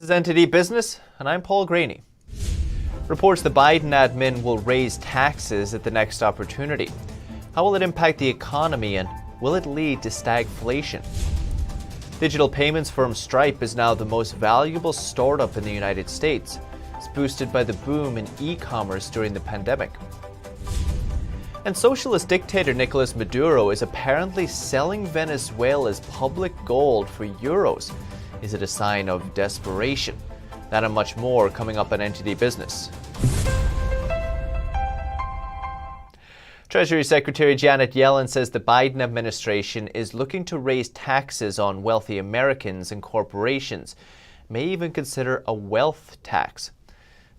This is NTD Business, and I'm Paul Graney. Reports the Biden admin will raise taxes at the next opportunity. How will it impact the economy, and will it lead to stagflation? Digital payments firm Stripe is now the most valuable startup in the United States. It's boosted by the boom in e-commerce during the pandemic. And socialist dictator Nicolas Maduro is apparently selling Venezuela's public gold for euros. Is it a sign of desperation? That and much more coming up on NTD Business. Treasury Secretary Janet Yellen says the Biden administration is looking to raise taxes on wealthy Americans and corporations, may even consider a wealth tax.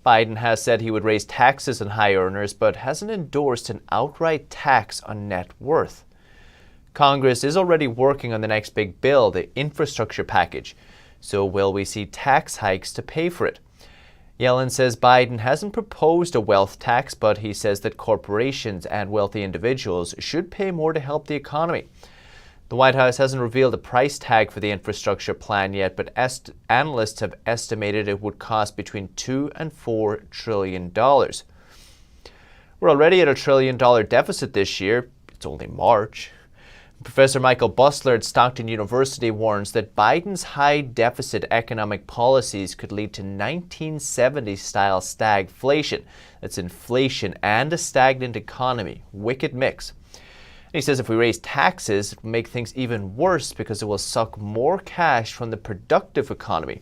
Biden has said he would raise taxes on high earners, but hasn't endorsed an outright tax on net worth. Congress is already working on the next big bill, the infrastructure package. So will we see tax hikes to pay for it? Yellen says Biden hasn't proposed a wealth tax, but he says that corporations and wealthy individuals should pay more to help the economy. The White House hasn't revealed a price tag for the infrastructure plan yet, but analysts have estimated it would cost between $2 and $4 trillion. We're already at $1 trillion deficit this year. It's only March. Professor Michael Busler at Stockton University warns that Biden's high deficit economic policies could lead to 1970s-style stagflation. That's inflation and a stagnant economy. Wicked mix. And he says if we raise taxes, it will make things even worse because it will suck more cash from the productive economy.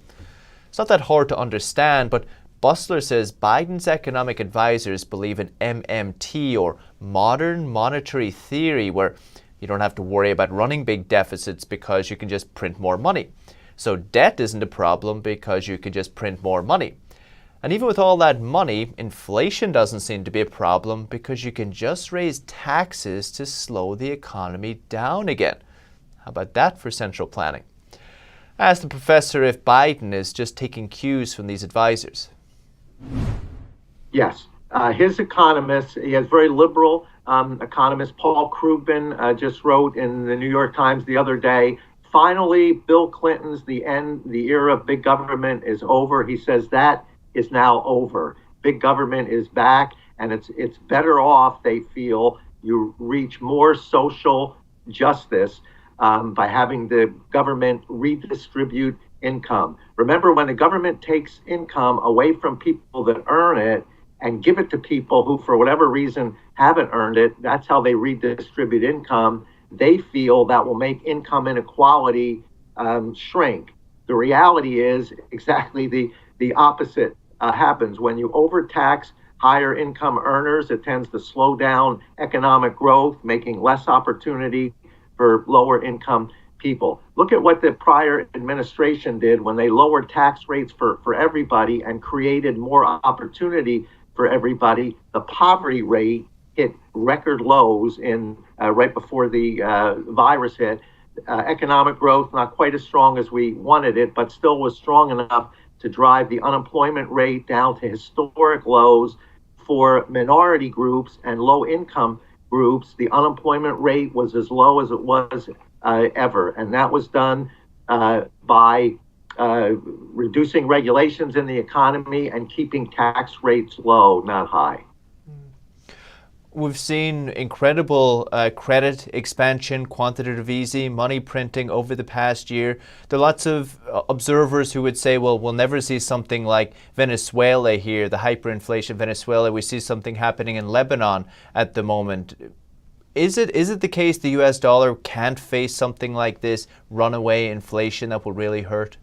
It's not that hard to understand, but Busler says Biden's economic advisors believe in MMT, or modern monetary theory, where you don't have to worry about running big deficits because you can just print more money. So debt isn't a problem because you can just print more money. And even with all that money, inflation doesn't seem to be a problem because you can just raise taxes to slow the economy down again. How about that for central planning? I asked the professor if Biden is just taking cues from these advisors. Yes. His economists, he has very liberal economist. Paul Krugman just wrote in the New York Times the other day, finally, Bill Clinton's the era of big government is over. He says that is now over. Big government is back, and it's better off, they feel, you reach more social justice by having the government redistribute income. Remember, when the government takes income away from people that earn it and give it to people who, for whatever reason, haven't earned it, that's how they redistribute income. They feel that will make income inequality shrink. The reality is exactly the opposite happens. When you overtax higher income earners, it tends to slow down economic growth, making less opportunity for lower income people. Look at what the prior administration did when they lowered tax rates for everybody and created more opportunity for everybody. The poverty rate hit record lows in right before the virus hit. Economic growth not quite as strong as we wanted it, but still was strong enough to drive the unemployment rate down to historic lows. For minority groups and low income groups, the unemployment rate was as low as it was ever. And that was done by reducing regulations in the economy and keeping tax rates low, not high. We've seen incredible credit expansion, quantitative easy, money printing over the past year. There are lots of observers who would say, well, we'll never see something like Venezuela here, the hyperinflation Venezuela. We see something happening in Lebanon at the moment. Is it the case the US dollar can't face something like this runaway inflation that will really hurt?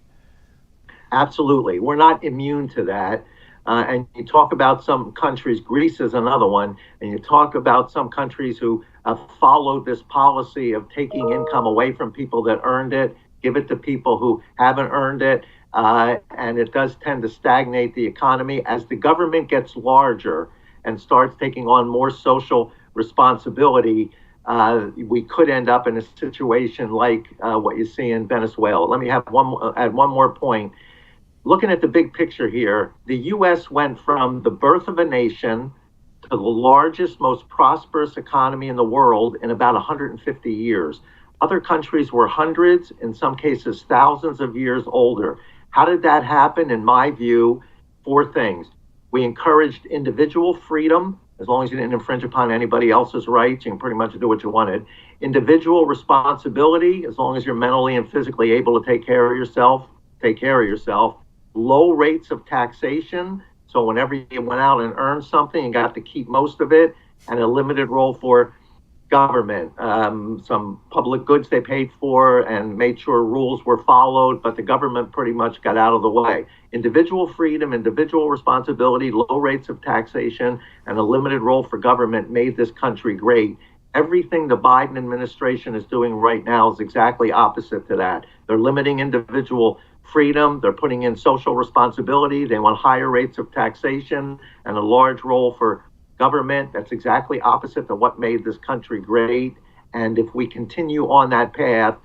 Absolutely. We're not immune to that. And you talk about some countries, Greece is another one, and you talk about some countries who followed this policy of taking income away from people that earned it, give it to people who haven't earned it, and it does tend to stagnate the economy. As the government gets larger and starts taking on more social responsibility, we could end up in a situation like what you see in Venezuela. Let me add one more point. Looking at the big picture here, the U.S. went from the birth of a nation to the largest, most prosperous economy in the world in about 150 years. Other countries were hundreds, in some cases thousands of years older. How did that happen? In my view, four things. We encouraged individual freedom. As long as you didn't infringe upon anybody else's rights, you can pretty much do what you wanted. Individual responsibility, as long as you're mentally and physically able to take care of yourself, take care of yourself. Low rates of taxation. So whenever you went out and earned something, you got to keep most of it, and a limited role for government. Some public goods they paid for and made sure rules were followed, but the government pretty much got out of the way. Individual freedom, individual responsibility, low rates of taxation, and a limited role for government made this country great. Everything the Biden administration is doing right now is exactly opposite to that. They're limiting individual freedom. They're putting in social responsibility. They want higher rates of taxation and a large role for government. That's exactly opposite to what made this country great. And if we continue on that path,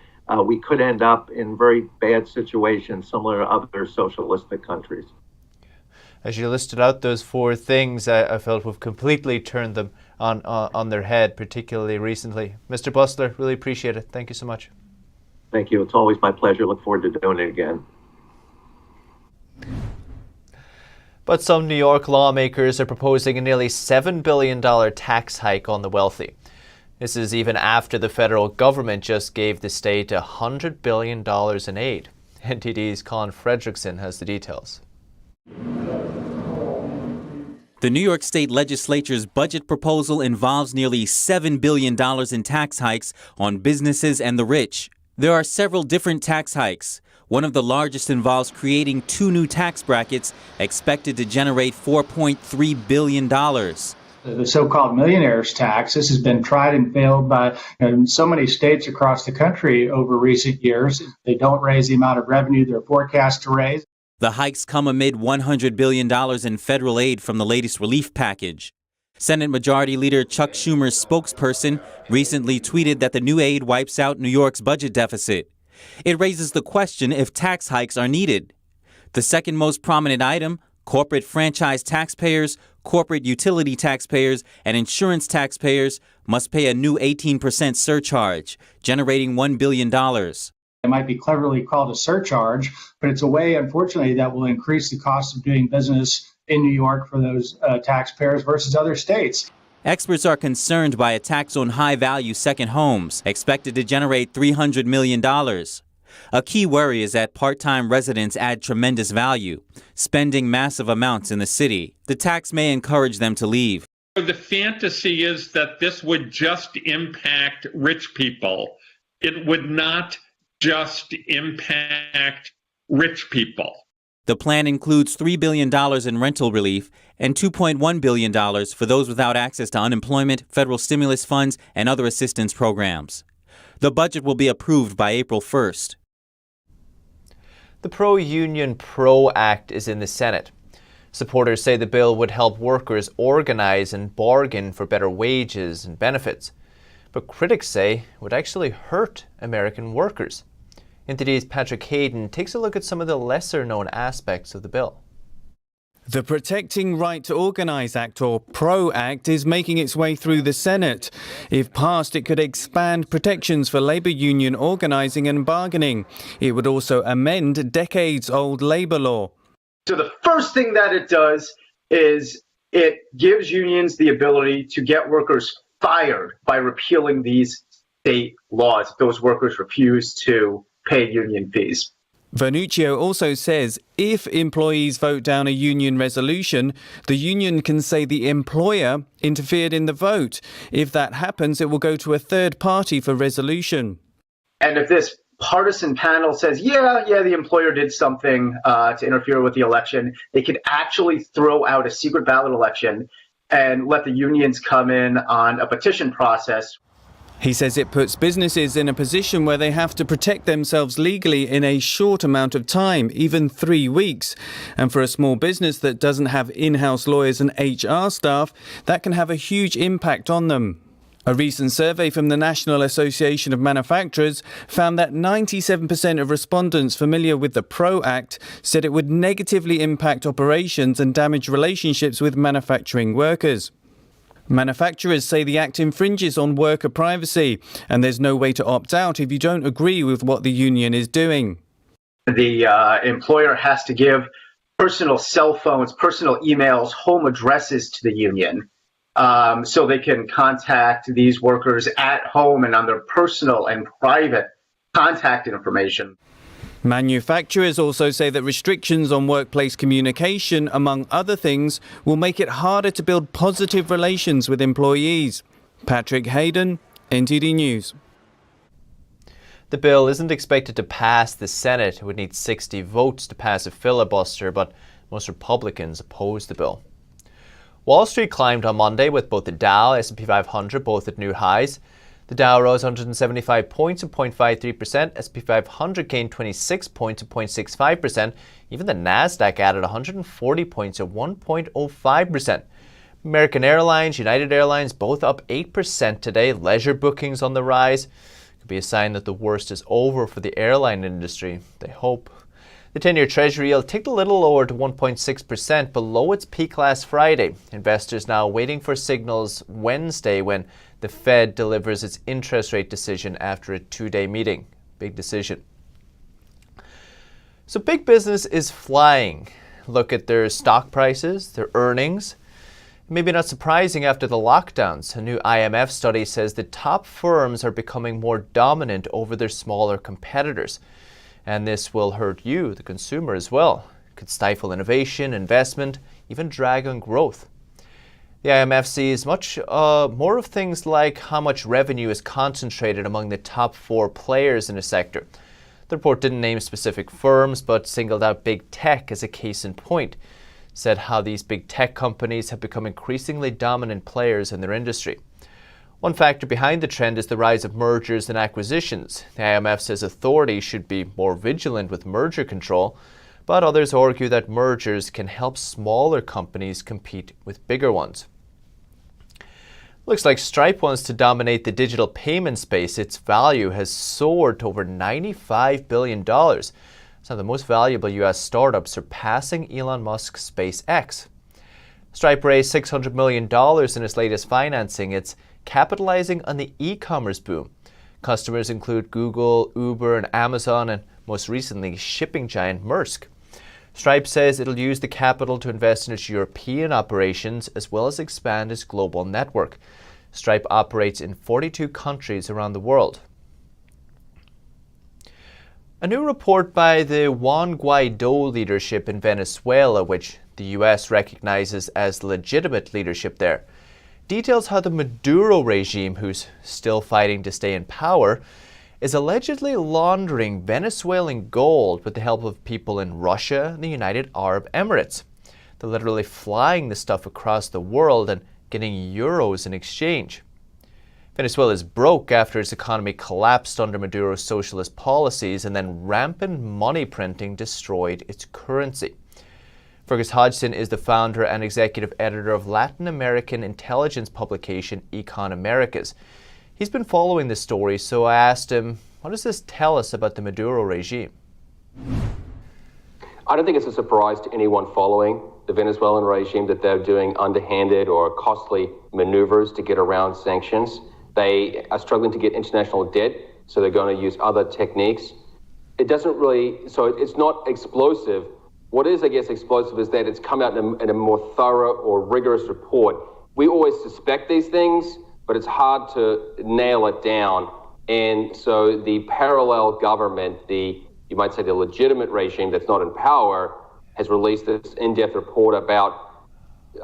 we could end up in very bad situations similar to other socialistic countries. As you listed out those four things, I felt we've completely turned them on their head, particularly recently. Mr. Bustler, really appreciate it. Thank you so much. Thank you. It's always my pleasure. Look forward to doing it again. But some New York lawmakers are proposing a nearly $7 billion tax hike on the wealthy. This is even after the federal government just gave the state $100 billion in aid. NTD's Colin Fredrickson has the details. The New York State Legislature's budget proposal involves nearly $7 billion in tax hikes on businesses and the rich. There are several different tax hikes. One of the largest involves creating two new tax brackets expected to generate $4.3 billion. The so-called millionaires tax, this has been tried and failed by so many states across the country over recent years. They don't raise the amount of revenue they're forecast to raise. The hikes come amid $100 billion in federal aid from the latest relief package. Senate Majority Leader Chuck Schumer's spokesperson recently tweeted that the new aid wipes out New York's budget deficit. It raises the question if tax hikes are needed. The second most prominent item, corporate franchise taxpayers, corporate utility taxpayers, and insurance taxpayers must pay a new 18% surcharge, generating $1 billion. It might be cleverly called a surcharge, but it's a way, unfortunately, that will increase the cost of doing business in New York for those taxpayers versus other states. Experts are concerned by a tax on high-value second homes, expected to generate $300 million. A key worry is that part-time residents add tremendous value, spending massive amounts in the city. The tax may encourage them to leave. The fantasy is that this would just impact rich people. It would not just impact rich people. The plan includes $3 billion in rental relief and $2.1 billion for those without access to unemployment, federal stimulus funds, and other assistance programs. The budget will be approved by April 1st. The pro-union PRO Act is in the Senate. Supporters say the bill would help workers organize and bargain for better wages and benefits. But critics say it would actually hurt American workers. NTD's Patrick Hayden takes a look at some of the lesser-known aspects of the bill. The Protecting Right to Organize Act, or PRO Act, is making its way through the Senate. If passed, it could expand protections for labor union organizing and bargaining. It would also amend decades-old labor law. So the first thing that it does is it gives unions the ability to get workers fired by repealing these state laws if those workers refuse to pay union fees. Vernuccio also says if employees vote down a union resolution, the union can say the employer interfered in the vote. If that happens, it will go to a third party for resolution. And if this partisan panel says, yeah, the employer did something to interfere with the election, they could actually throw out a secret ballot election and let the unions come in on a petition process. He says it puts businesses in a position where they have to protect themselves legally in a short amount of time, even 3 weeks. And for a small business that doesn't have in-house lawyers and HR staff, that can have a huge impact on them. A recent survey from the National Association of Manufacturers found that 97% of respondents familiar with the PRO Act said it would negatively impact operations and damage relationships with manufacturing workers. Manufacturers say the act infringes on worker privacy, and there's no way to opt out if you don't agree with what the union is doing. the employer has to give personal cell phones, personal emails, home addresses to the union, so they can contact these workers at home and on their personal and private contact information. Manufacturers also say that restrictions on workplace communication, among other things, will make it harder to build positive relations with employees. Patrick Hayden, NTD News. The bill isn't expected to pass the Senate. It would need 60 votes to pass a filibuster, but most Republicans oppose the bill. Wall Street climbed on Monday with both the Dow and S&P 500 both at new highs. The Dow rose 175 points at 0.53%, S&P 500 gained 26 points at 0.65%, even the Nasdaq added 140 points at 1.05%. American Airlines, United Airlines both up 8% today, leisure bookings on the rise. Could be a sign that the worst is over for the airline industry, they hope. The 10-year Treasury yield ticked a little lower to 1.6%, below its peak last Friday. Investors now waiting for signals Wednesday when the Fed delivers its interest rate decision after a 2-day meeting. Big decision. So big business is flying. Look at their stock prices, their earnings. Maybe not surprising after the lockdowns. A new IMF study says the top firms are becoming more dominant over their smaller competitors. And this will hurt you, the consumer, as well. It could stifle innovation, investment, even drag on growth. The IMF sees much more of things like how much revenue is concentrated among the top 4 players in a sector. The report didn't name specific firms, but singled out big tech as a case in point. Said how these big tech companies have become increasingly dominant players in their industry. One factor behind the trend is the rise of mergers and acquisitions. The IMF says authorities should be more vigilant with merger control, but others argue that mergers can help smaller companies compete with bigger ones. Looks like Stripe wants to dominate the digital payment space. Its value has soared to over $95 billion. It's now the most valuable U.S. startup, surpassing Elon Musk's SpaceX. Stripe raised $600 million in its latest financing. It's capitalizing on the e-commerce boom. Customers include Google, Uber, and Amazon, and most recently, shipping giant Maersk. Stripe says it'll use the capital to invest in its European operations as well as expand its global network. Stripe operates in 42 countries around the world. A new report by the Juan Guaido leadership in Venezuela, which the U.S. recognizes as legitimate leadership there, details how the Maduro regime, who's still fighting to stay in power, is allegedly laundering Venezuelan gold with the help of people in Russia and the United Arab Emirates. They're literally flying the stuff across the world and getting euros in exchange. Venezuela is broke after its economy collapsed under Maduro's socialist policies, and then rampant money printing destroyed its currency. Fergus Hodgson is the founder and executive editor of Latin American intelligence publication Econ Americas. He's been following this story, so I asked him, what does this tell us about the Maduro regime? I don't think it's a surprise to anyone following the Venezuelan regime that they're doing underhanded or costly maneuvers to get around sanctions. They are struggling to get international debt, so they're going to use other techniques. It doesn't really, so it's not explosive. What is, I guess, explosive is that it's come out in a more thorough or rigorous report. We always suspect these things, but it's hard to nail it down. And so the parallel government, you might say the legitimate regime that's not in power, has released this in-depth report about,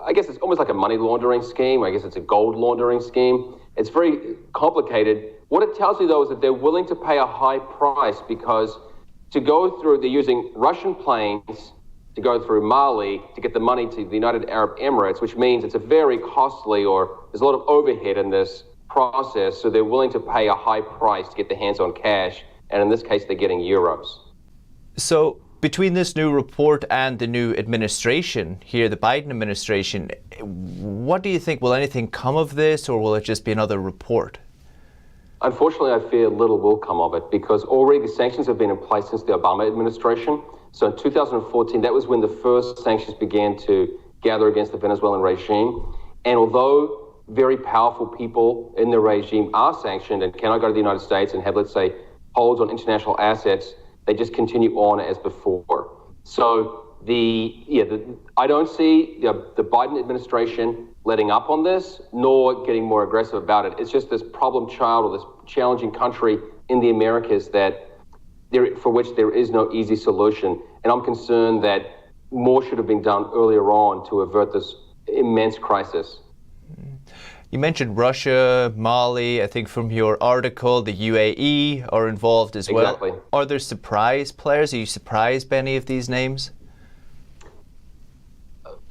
I guess it's almost like a money laundering scheme. I guess it's a gold laundering scheme. It's very complicated. What it tells you, though, is that they're willing to pay a high price because to go through, they're using Russian planes to go through Mali to get the money to the United Arab Emirates, which means it's a very costly, or there's a lot of overhead in this process. So they're willing to pay a high price to get their hands on cash. And in this case, they're getting euros. So between this new report and the new administration here, the Biden administration, what do you think? Will anything come of this, or will it just be another report? Unfortunately, I fear little will come of it because already the sanctions have been in place since the Obama administration. So in 2014, that was when the first sanctions began to gather against the Venezuelan regime. And although very powerful people in the regime are sanctioned and cannot go to the United States and have, let's say, holds on international assets, they just continue on as before. So I don't see the Biden administration letting up on this, nor getting more aggressive about it. It's just this problem child or this challenging country in the Americas for which there is no easy solution. And I'm concerned that more should have been done earlier on to avert this immense crisis. You mentioned Russia, Mali. I think from your article, the UAE are involved as well. Exactly. Are there surprise players? Are you surprised by any of these names?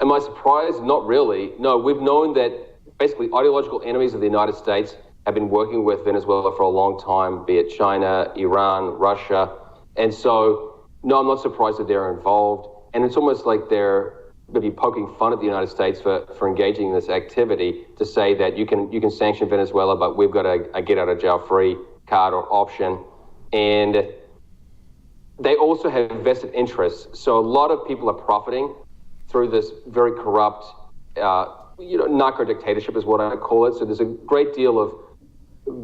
Am I surprised? Not really. No, we've known that basically ideological enemies of the United States have been working with Venezuela for a long time, be it China, Iran, Russia. And so, no, I'm not surprised that they're involved. And it's almost like they're maybe poking fun at the United States for engaging in this activity to say that you can sanction Venezuela, but we've got a get out of jail free card or option. And they also have vested interests. So a lot of people are profiting through this very corrupt, narco dictatorship is what I call it. So there's a great deal of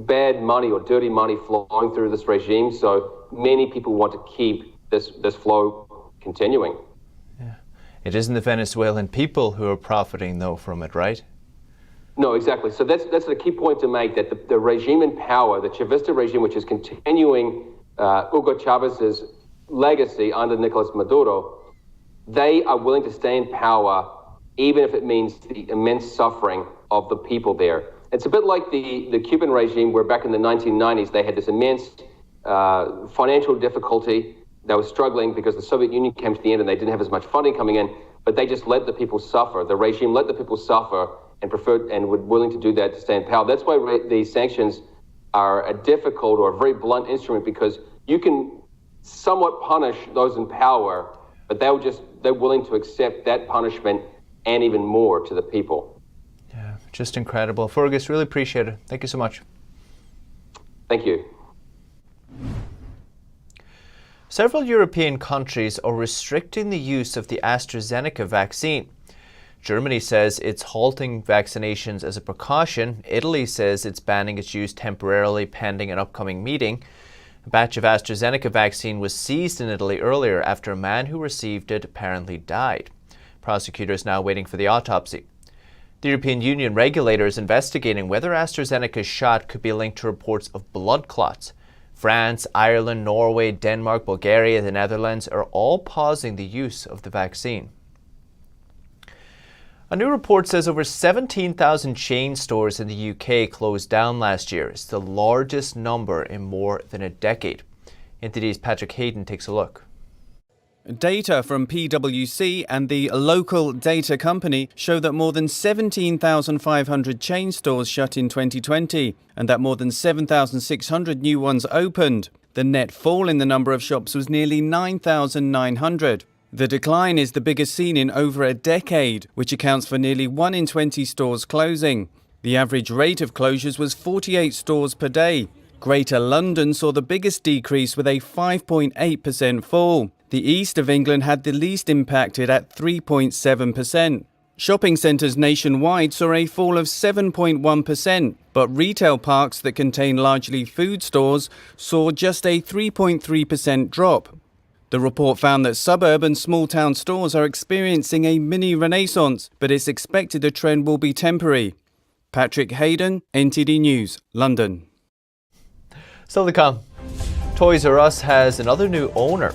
bad money or dirty money flowing through this regime. So many people want to keep this flow continuing. It isn't the Venezuelan people who are profiting, though, from it, right? No, exactly. So that's the key point to make, that the regime in power, the Chavista regime, which is continuing Hugo Chavez's legacy under Nicolas Maduro, they are willing to stay in power, even if it means the immense suffering of the people there. It's a bit like the Cuban regime, where back in the 1990s, they had this immense financial difficulty. They were struggling because the Soviet Union came to the end and they didn't have as much funding coming in, but they just let the people suffer. The regime let the people suffer and preferred and were willing to do that to stay in power. That's why these sanctions are a difficult or a very blunt instrument, because you can somewhat punish those in power, but they're willing to accept that punishment and even more to the people. Yeah, just incredible. Fergus, really appreciate it. Thank you so much. Thank you. Several European countries are restricting the use of the Astrazeneca vaccine. Germany says it's halting vaccinations as a precaution. Italy says it's banning its use temporarily pending an upcoming meeting. A batch of AstraZeneca vaccine was seized in Italy earlier after a man who received it apparently died. Prosecutors now waiting for the autopsy. The European Union regulator is investigating whether AstraZeneca's shot could be linked to reports of blood clots. France, Ireland, Norway, Denmark, Bulgaria, the Netherlands are all pausing the use of the vaccine. A new report says over 17,000 chain stores in the UK closed down last year. It's the largest number in more than a decade. NTD's Patrick Hayden takes a look. Data from PwC and the local data company show that more than 17,500 chain stores shut in 2020 and that more than 7,600 new ones opened. The net fall in the number of shops was nearly 9,900. The decline is the biggest seen in over a decade, which accounts for nearly 1 in 20 stores closing. The average rate of closures was 48 stores per day. Greater London saw the biggest decrease with a 5.8% fall. The east of England had the least impacted at 3.7%. Shopping centres nationwide saw a fall of 7.1%, but retail parks that contain largely food stores saw just a 3.3% drop. The report found that suburb and small-town stores are experiencing a mini-renaissance, but it's expected the trend will be temporary. Patrick Hayden, NTD News, London. Still to come, Toys R Us has another new owner.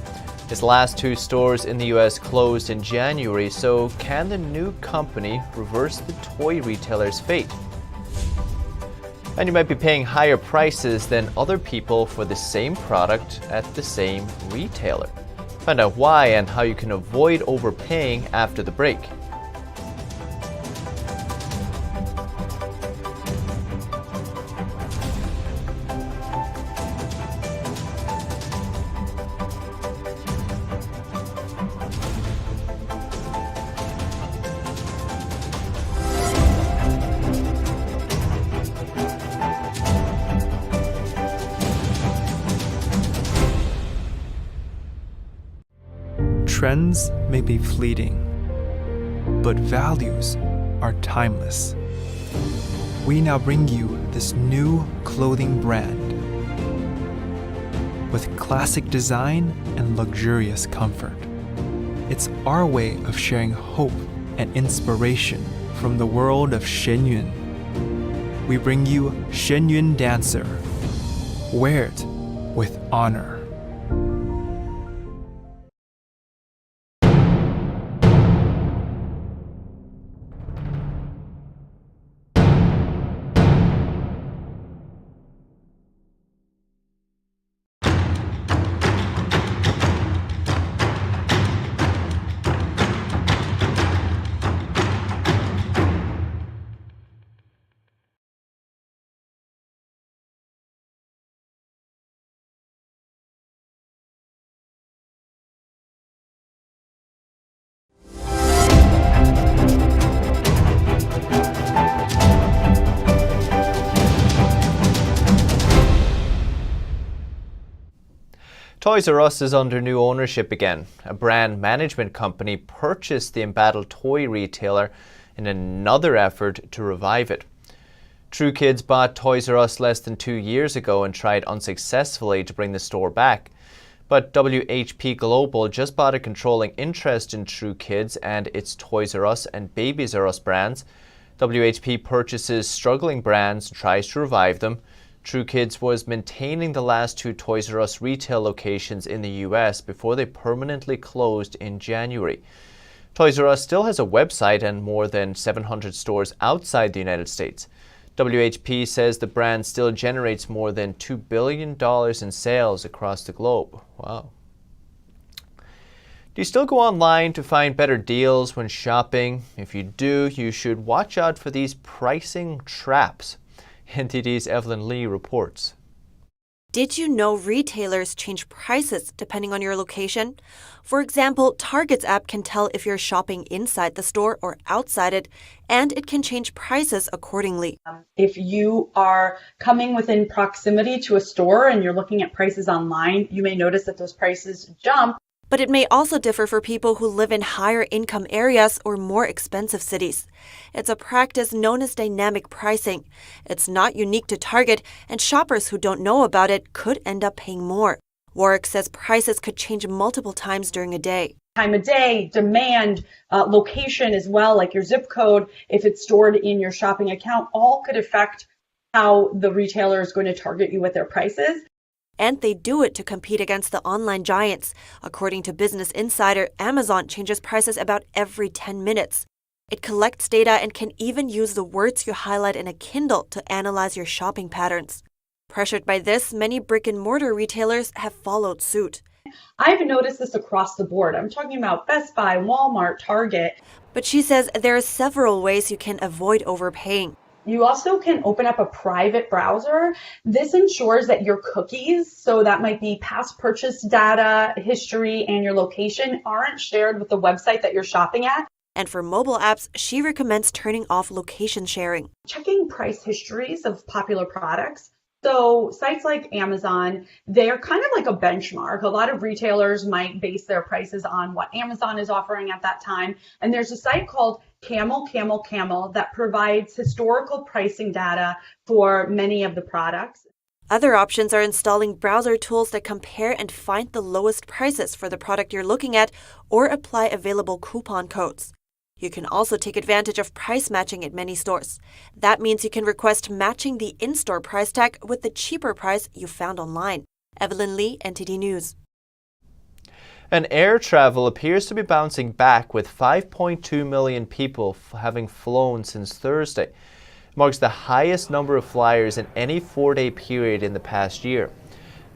Its last 2 stores in the US closed in January, so can the new company reverse the toy retailer's fate? And you might be paying higher prices than other people for the same product at the same retailer. Find out why and how you can avoid overpaying after the break. Trends may be fleeting, but values are timeless. We now bring you this new clothing brand. with classic design and luxurious comfort. It's our way of sharing hope and inspiration from the world of Shenyun. We bring you Shenyun Dancer. Wear it with honor. Toys R Us is under new ownership again. A brand management company purchased the embattled toy retailer in another effort to revive it. True Kids bought Toys R Us less than 2 years ago and tried unsuccessfully to bring the store back. But WHP Global just bought a controlling interest in True Kids and its Toys R Us and Babies R Us brands. WHP purchases struggling brands and tries to revive them. True Kids was maintaining the last 2 Toys R Us retail locations in the US before they permanently closed in January. Toys R Us still has a website and more than 700 stores outside the United States. WHP says the brand still generates more than $2 billion in sales across the globe. Wow. Do you still go online to find better deals when shopping? If you do, you should watch out for these pricing traps. NTD's Evelyn Lee reports. Did you know retailers change prices depending on your location? For example, Target's app can tell if you're shopping inside the store or outside it, and it can change prices accordingly. If you are coming within proximity to a store and you're looking at prices online, you may notice that those prices jump. But it may also differ for people who live in higher income areas or more expensive cities. It's a practice known as dynamic pricing. It's not unique to Target, and shoppers who don't know about it could end up paying more. Warwick says prices could change multiple times during a day. Time of day, demand, location as well, like your zip code, if it's stored in your shopping account, all could affect how the retailer is going to target you with their prices. And they do it to compete against the online giants. According to Business Insider, Amazon changes prices about every 10 minutes. It collects data and can even use the words you highlight in a Kindle to analyze your shopping patterns. Pressured by this, many brick-and-mortar retailers have followed suit. I've noticed this across the board. I'm talking about Best Buy, Walmart, Target. But she says there are several ways you can avoid overpaying. You also can open up a private browser. This ensures that your cookies, so that might be past purchase data, history, and your location, aren't shared with the website that you're shopping at. And for mobile apps, she recommends turning off location sharing. Checking price histories of popular products. So sites like Amazon, they're kind of like a benchmark. A lot of retailers might base their prices on what Amazon is offering at that time. And there's a site called Camel that provides historical pricing data for many of the products. Other options are installing browser tools that compare and find the lowest prices for the product you're looking at or apply available coupon codes. You can also take advantage of price matching at many stores. That means you can request matching the in-store price tag with the cheaper price you found online. Evelyn Lee, NTD News. And air travel appears to be bouncing back, with 5.2 million people having flown since Thursday. It marks the highest number of flyers in any 4-day period in the past year.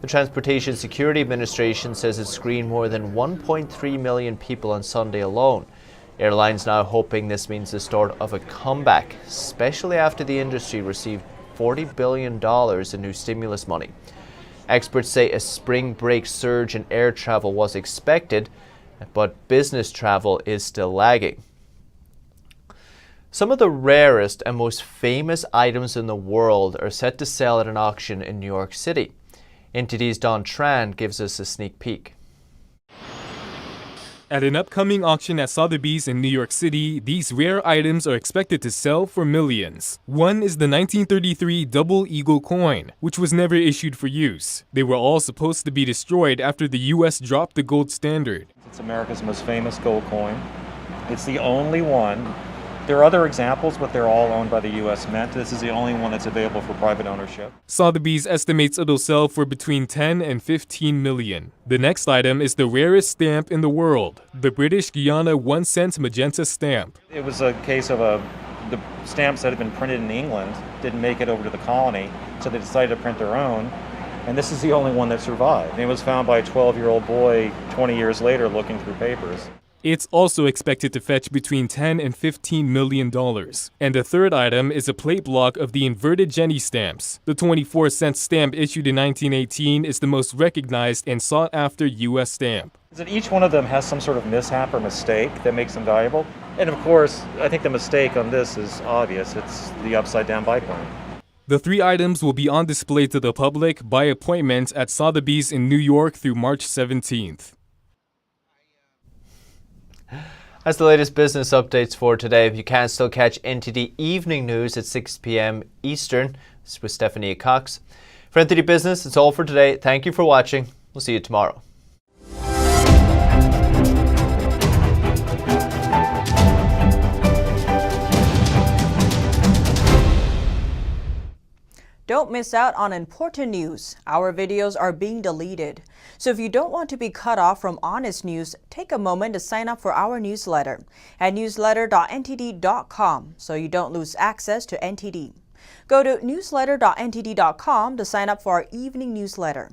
The Transportation Security Administration says it screened more than 1.3 million people on Sunday alone. Airlines now hoping this means the start of a comeback, especially after the industry received $40 billion in new stimulus money. Experts say a spring break surge in air travel was expected, but business travel is still lagging. Some of the rarest and most famous items in the world are set to sell at an auction in New York City. NTD's Don Tran gives us a sneak peek. At an upcoming auction at Sotheby's in New York City, these rare items are expected to sell for millions. One is the 1933 Double Eagle coin, which was never issued for use. They were all supposed to be destroyed after the U.S. dropped the gold standard. It's America's most famous gold coin. It's the only one. There are other examples, but they're all owned by the U.S. Mint. This is the only one that's available for private ownership. Sotheby's estimates it'll sell for between 10 and 15 million. The next item is the rarest stamp in the world, the British Guiana 1-cent magenta stamp. It was a case of the stamps that had been printed in England didn't make it over to the colony, so they decided to print their own. And this is the only one that survived. And it was found by a 12-year-old boy 20 years later looking through papers. It's also expected to fetch between $10 and $15 million. And the third item is a plate block of the inverted Jenny stamps. The 24-cent stamp issued in 1918 is the most recognized and sought-after U.S. stamp. Each one of them has some sort of mishap or mistake that makes them valuable. And of course, I think the mistake on this is obvious. It's the upside-down biplane. The three items will be on display to the public by appointment at Sotheby's in New York through March 17th. That's the latest business updates for today. You can still catch NTD Evening News at 6 p.m. Eastern. This is with Stephanie Cox. For NTD Business, it's all for today. Thank you for watching. We'll see you tomorrow. Don't miss out on important news. Our videos are being deleted. So if you don't want to be cut off from honest news, take a moment to sign up for our newsletter at newsletter.ntd.com so you don't lose access to NTD. Go to newsletter.ntd.com to sign up for our evening newsletter.